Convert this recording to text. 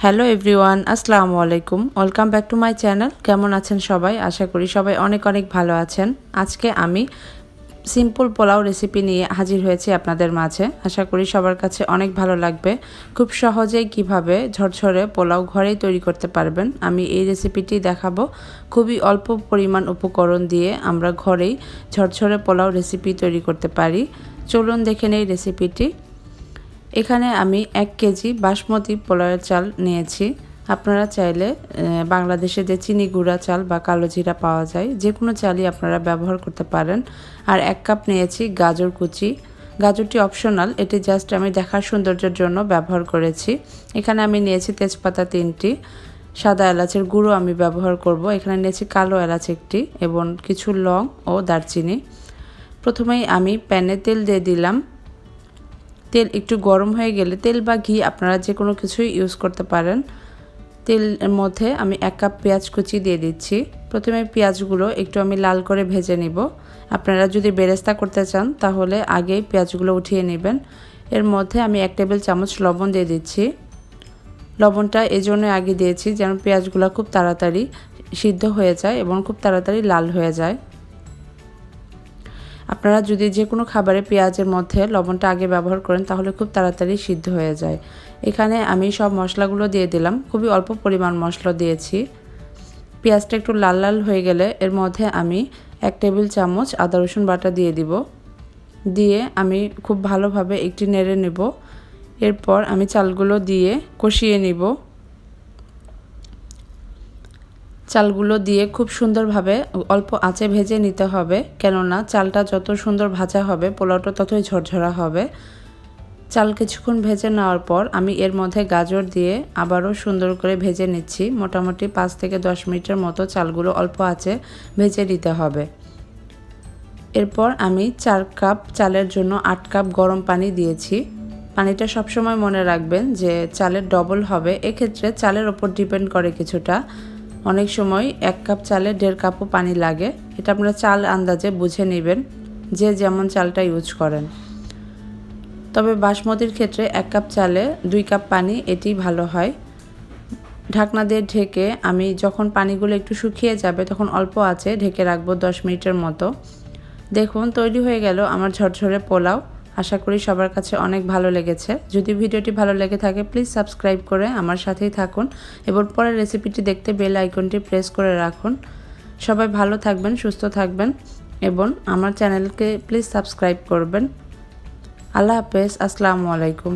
Hello everyone, আসসালামু আলাইকুম। Welcome back to my channel. কেমন আছেন সবাই? আশা করি সবাই অনেক অনেক ভালো আছেন। আজকে আমি সিম্পল পোলাও রেসিপি নিয়ে হাজির হয়েছি আপনাদের মাঝে। আশা করি সবার কাছে অনেক ভালো লাগবে। খুব সহজেই কিভাবে ঝরঝরে পোলাও ঘরেই তৈরি করতে পারবেন আমি এই রেসিপিটি দেখাবো। খুবই অল্প পরিমাণ উপকরণ দিয়ে আমরা ঘরেই ঝরঝরে পোলাও রেসিপি তৈরি করতে পারি। চলুন দেখে নেই রেসিপিটি। এখানে আমি 1 কেজি বাসমতি পোলাওয়ের চাল নিয়েছি। আপনারা চাইলে বাংলাদেশে যে চিনি গুঁড়া চাল বা কালো জিরা পাওয়া যায় যে কোনো চালই আপনারা ব্যবহার করতে পারেন। আর 1 কাপ নিয়েছি গাজর কুচি। গাজরটি অপশনাল, এটি জাস্ট আমি দেখার সৌন্দর্যের জন্য ব্যবহার করেছি। এখানে আমি নিয়েছি তেজপাতা 3টি, সাদা এলাচের গুঁড়ো আমি ব্যবহার করব। এখানে নিয়েছি কালো এলাচ 1টি এবং কিছু লং ও দারচিনি। প্রথমেই আমি প্যানে তেল দিয়ে দিলাম। তেল একটু গরম হয়ে গেলে তেল বা ঘি আপনারা যে কোনো কিছুই ইউজ করতে পারেন। তেলের মধ্যে আমি 1 কাপ পেঁয়াজ কুচি দিয়ে দিচ্ছি। প্রথমে পেঁয়াজগুলো একটু আমি লাল করে ভেজে নিব। আপনারা যদি বেরেস্তা করতে চান তাহলে আগেই পেঁয়াজগুলো উঠিয়ে নেবেন। এর মধ্যে আমি 1 টেবিল চামচ লবণ দিয়ে দিচ্ছি। লবণটা এই জন্য আগে দিয়েছি যেন পেঁয়াজগুলো খুব তাড়াতাড়ি সিদ্ধ হয়ে যায় এবং খুব তাড়াতাড়ি লাল হয়ে যায়। আপনারা যদি যে কোনো খাবারে পেঁয়াজের মধ্যে লবণটা আগে ব্যবহার করেন তাহলে খুব তাড়াতাড়ি সিদ্ধ হয়ে যায়। এখানে আমি সব মশলাগুলো দিয়ে দিলাম। খুবই অল্প পরিমাণ মশলা দিয়েছি। পেঁয়াজটা একটু লাল লাল হয়ে গেলে এর মধ্যে আমি 1 টেবিল চামচ আদা রসুন বাটা দিয়ে দিব। দিয়ে আমি খুব ভালোভাবে একটু নেড়ে নেব। এরপর আমি চালগুলো দিয়ে কষিয়ে নিব। চালগুলো দিয়ে খুব সুন্দরভাবে অল্প আঁচে ভেজে নিতে হবে, কেননা চালটা যত সুন্দর ভাজা হবে পোলাওটা ততই ঝরঝরা হবে। চাল কিছুক্ষণ ভেজে নেওয়ার পর আমি এর মধ্যে গাজর দিয়ে আবারও সুন্দর করে ভেজে নিচ্ছি। মোটামুটি 5 থেকে 10 মিনিটের মতো চালগুলো অল্প আঁচে ভেজে নিতে হবে। এরপর আমি 4 কাপ চালের জন্য 8 কাপ গরম পানি দিয়েছি। পানিটা সবসময় মনে রাখবেন যে চালের ডবল হবে। এক্ষেত্রে চালের ওপর ডিপেন্ড করে কিছুটা। অনেক সময় 1 কাপ চালে 1.5 কাপও পানি লাগে। এটা আপনারা চাল আন্দাজে বুঝে নেবেন যে যেমন চালটা ইউজ করেন। তবে বাসমতির ক্ষেত্রে 1 কাপ চালে 2 কাপ পানি এটি ভালো হয়। ঢাকনা দিয়ে ঢেকে আমি যখন পানিগুলো একটু শুকিয়ে যাবে তখন অল্প আঁচে ঢেকে রাখবো 10 মিনিটের মতো। দেখুন তৈরি হয়ে গেল আমার ঝরঝরে পোলাও। আশা করি সবার কাছে অনেক ভালো লেগেছে। যদি ভিডিওটি ভালো লেগে থাকে প্লিজ সাবস্ক্রাইব করে আমার সাথেই থাকুন এবং পরের রেসিপিটি দেখতে বেল আইকনটি প্রেস করে রাখুন। সবাই ভালো থাকবেন, সুস্থ থাকবেন এবং আমার চ্যানেলকে প্লিজ সাবস্ক্রাইব করবেন। আল্লাহ হাফেজ, আসসালামু আলাইকুম।